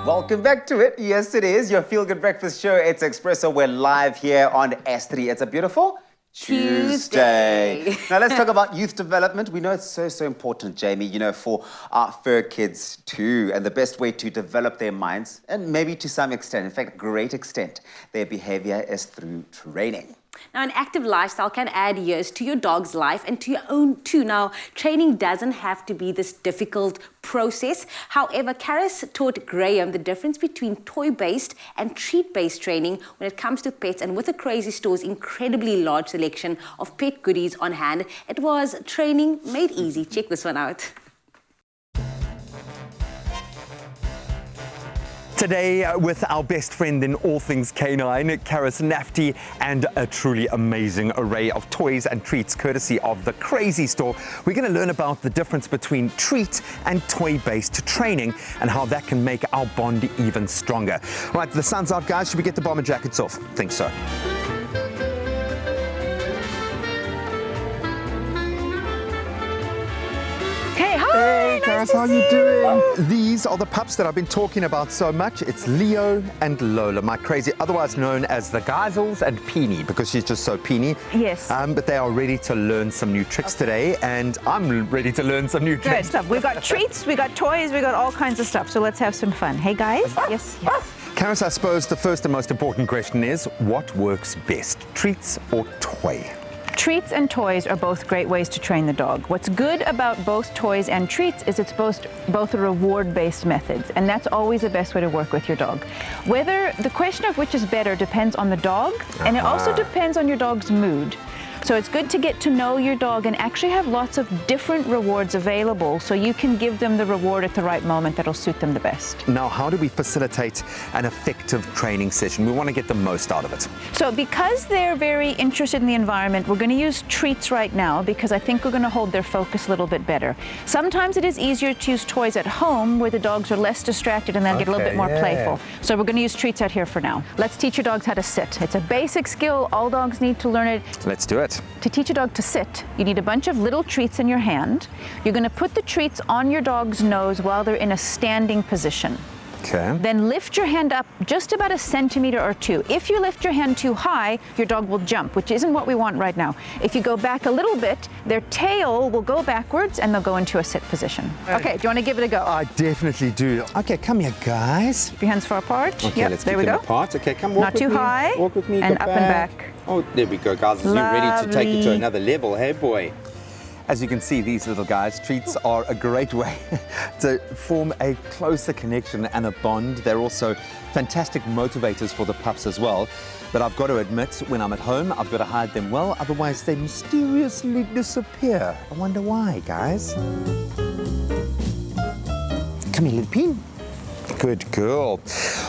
Welcome back to it. Yes, it is your Feel Good Breakfast show. It's Expresso. We're live here on S3. It's a beautiful Tuesday. Now, let's talk about youth development. We know it's so important, Jamie, for our fur kids too. And the best way to develop their minds, and maybe to some extent, in fact, great extent, their behavior is through training. Now, an active lifestyle can add years to your dog's life and to your own too. Now, training doesn't have to be this difficult process. However, Karis taught Graham the difference between toy-based and treat-based training when it comes to pets. And with the Crazy Store's incredibly large selection of pet goodies on hand, it was training made easy. Check this one out. Today with our best friend in all things canine, Karis Nafty, and a truly amazing array of toys and treats courtesy of the Crazy Store. We're going to learn about the difference between treat and toy-based training and how that can make our bond even stronger. Right, the sun's out, guys. Should we get the bomber jackets off? Think so. Hey, Karis, how are you doing? These are the pups that I've been talking about so much. It's Leo and Lola, my crazy, otherwise known as the Geisels and Peony, because she's just so peeny. Yes. But they are ready to learn some new tricks today, and I'm ready to learn some new tricks. Good stuff. We've got treats, we got toys, we got all kinds of stuff. So let's have some fun. Hey, guys? Yes. Karis, I suppose the first and most important question is, what works best, treats or toy? Treats and toys are both great ways to train the dog. What's good about both toys and treats is it's both reward-based methods, and that's always the best way to work with your dog. Whether the question of which is better depends on the dog, and it also depends on your dog's mood. So it's good to get to know your dog and actually have lots of different rewards available so you can give them the reward at the right moment that'll suit them the best. Now, how do we facilitate an effective training session? We want to get the most out of it. So because they're very interested in the environment, we're going to use treats right now because I think we're going to hold their focus a little bit better. Sometimes it is easier to use toys at home where the dogs are less distracted and they'll get a little bit more playful. So we're going to use treats out here for now. Let's teach your dogs how to sit. It's a basic skill. All dogs need to learn it. Let's do it. To teach a dog to sit, you need a bunch of little treats in your hand. You're going to put the treats on your dog's nose while they're in a standing position. Okay. Then lift your hand up just about 1 centimeter or 2. If you lift your hand too high, your dog will jump, which isn't what we want right now. If you go back a little bit, their tail will go backwards and they'll go into a sit position. Okay, do you want to give it a go? I definitely do. Okay, come here, guys. Keep your hands far apart. Okay, let's keep them apart. Okay, come walk Not with me. too high. Walk with me. And go up and back. Oh, there we go, guys. You're ready to take it to another level, hey, boy? As you can see, these little guys, treats are a great way to form a closer connection and a bond. They're also fantastic motivators for the pups as well. But I've got to admit, when I'm at home, I've got to hide them well, otherwise they mysteriously disappear. I wonder why, guys. Come here, little pin. Good girl.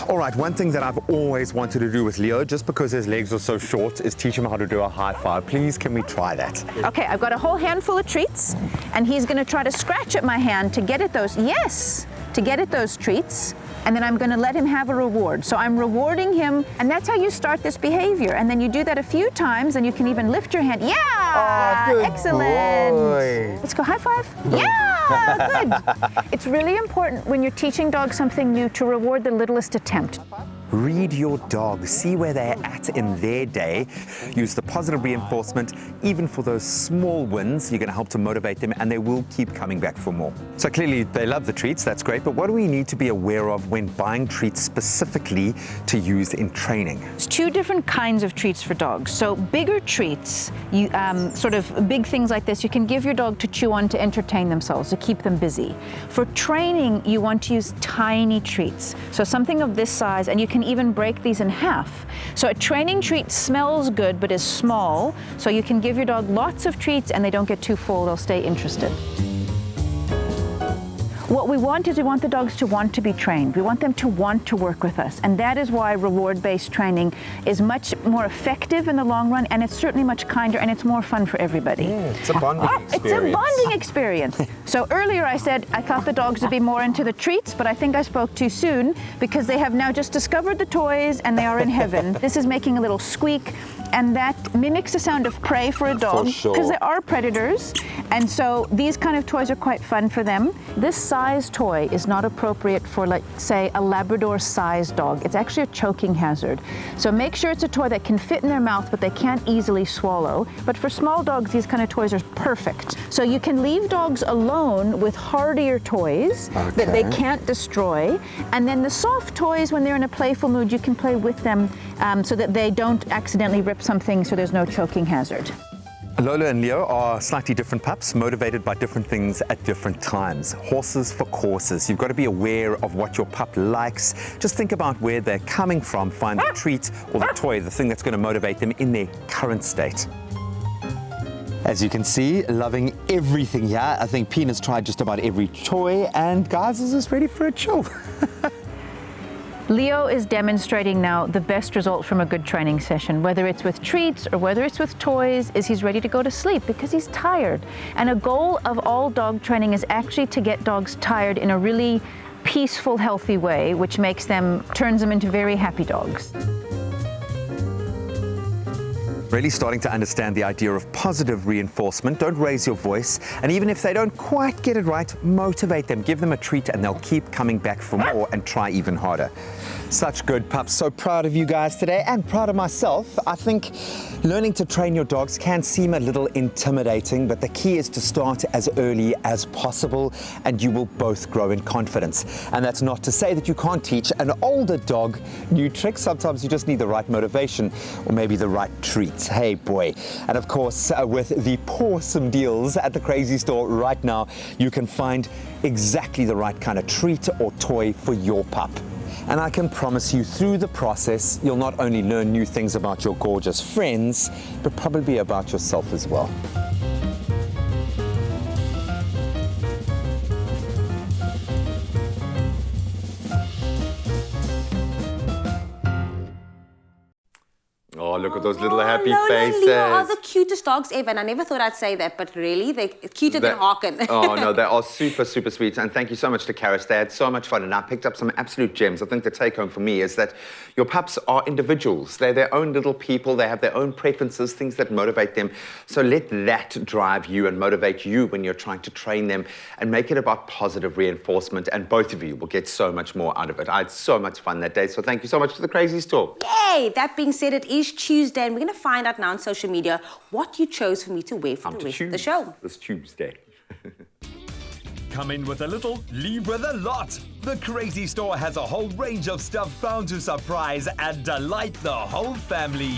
All right, one thing that I've always wanted to do with Leo, just because his legs are so short, is teach him how to do a high five. Please, can we try that? Okay, I've got a whole handful of treats, and he's going to try to scratch at my hand to get at those, to get at those treats. And then I'm going to let him have a reward. So I'm rewarding him, and that's how you start this behavior. And then you do that a few times, and you can even lift your hand. Yeah! Good Excellent! Boy. Let's go high five. Yeah! Good! It's really important when you're teaching dogs something new to reward the littlest attempt. Read your dog, see where they're at in their day. Use the positive reinforcement, even for those small wins. You're going to help to motivate them, and they will keep coming back for more. So clearly they love the treats, that's great, but what do we need to be aware of when buying treats specifically to use in training? There's 2 different kinds of treats for dogs. So bigger treats, sort of big things like this, you can give your dog to chew on to entertain themselves, to keep them busy. For training, you want to use tiny treats. So something of this size, and you can even break these in half. So a training treat smells good but is small, so you can give your dog lots of treats and they don't get too full, they'll stay interested. What we want is we want the dogs to want to be trained. We want them to want to work with us. And that is why reward-based training is much more effective in the long run, and it's certainly much kinder, and it's more fun for everybody. It's a bonding experience. It's a bonding experience. So earlier I said I thought the dogs would be more into the treats, but I think I spoke too soon because they have now just discovered the toys and they are in heaven. This is making a little squeak, and that mimics the sound of prey for a dog because they are predators. And so these kind of toys are quite fun for them. This size toy is not appropriate for, like, say, a Labrador-sized dog. It's actually a choking hazard. So make sure it's a toy that can fit in their mouth, but they can't easily swallow. But for small dogs, these kind of toys are perfect. So you can leave dogs alone with hardier toys that they can't destroy. And then the soft toys, when they're in a playful mood, you can play with them so that they don't accidentally rip something, so there's no choking hazard. Lola and Leo are slightly different pups, motivated by different things at different times. Horses for courses. You've got to be aware of what your pup likes. Just think about where they're coming from. Find the treat or the toy, the thing that's going to motivate them in their current state. As you can see, loving everything here. I think Pina's tried just about every toy, and guys is just ready for a chill. Leo is demonstrating now the best result from a good training session, whether it's with treats or whether it's with toys, is he's ready to go to sleep because he's tired. And a goal of all dog training is actually to get dogs tired in a really peaceful, healthy way, which turns them into very happy dogs. Really starting to understand the idea of positive reinforcement. Don't raise your voice. And even if they don't quite get it right, motivate them. Give them a treat and they'll keep coming back for more and try even harder. Such good pups. So proud of you guys today and proud of myself. I think learning to train your dogs can seem a little intimidating, but the key is to start as early as possible and you will both grow in confidence. And that's not to say that you can't teach an older dog new tricks. Sometimes you just need the right motivation or maybe the right treat. Hey boy. And of course, with the Pawsome deals at the Crazy Store right now, you can find exactly the right kind of treat or toy for your pup. And I can promise you, through the process, you'll not only learn new things about your gorgeous friends, but probably about yourself as well. Oh, look at those little happy Lola faces. and Leo are the cutest dogs ever, and I never thought I'd say that, but really, they're cuter than Harkin. Oh, no, they are super, super sweet. And thank you so much to Karis. They had so much fun, and I picked up some absolute gems. I think the take-home for me is that your pups are individuals. They're their own little people. They have their own preferences, things that motivate them. So let that drive you and motivate you when you're trying to train them, and make it about positive reinforcement, and both of you will get so much more out of it. I had so much fun that day, so thank you so much to the Crazy Store. Yay! That being said, it is Tuesday, and we're going to find out now on social media what you chose for me to wear for the rest of the show. This Tuesday. Come in with a little, leave with a lot. The Crazy Store has a whole range of stuff bound to surprise and delight the whole family.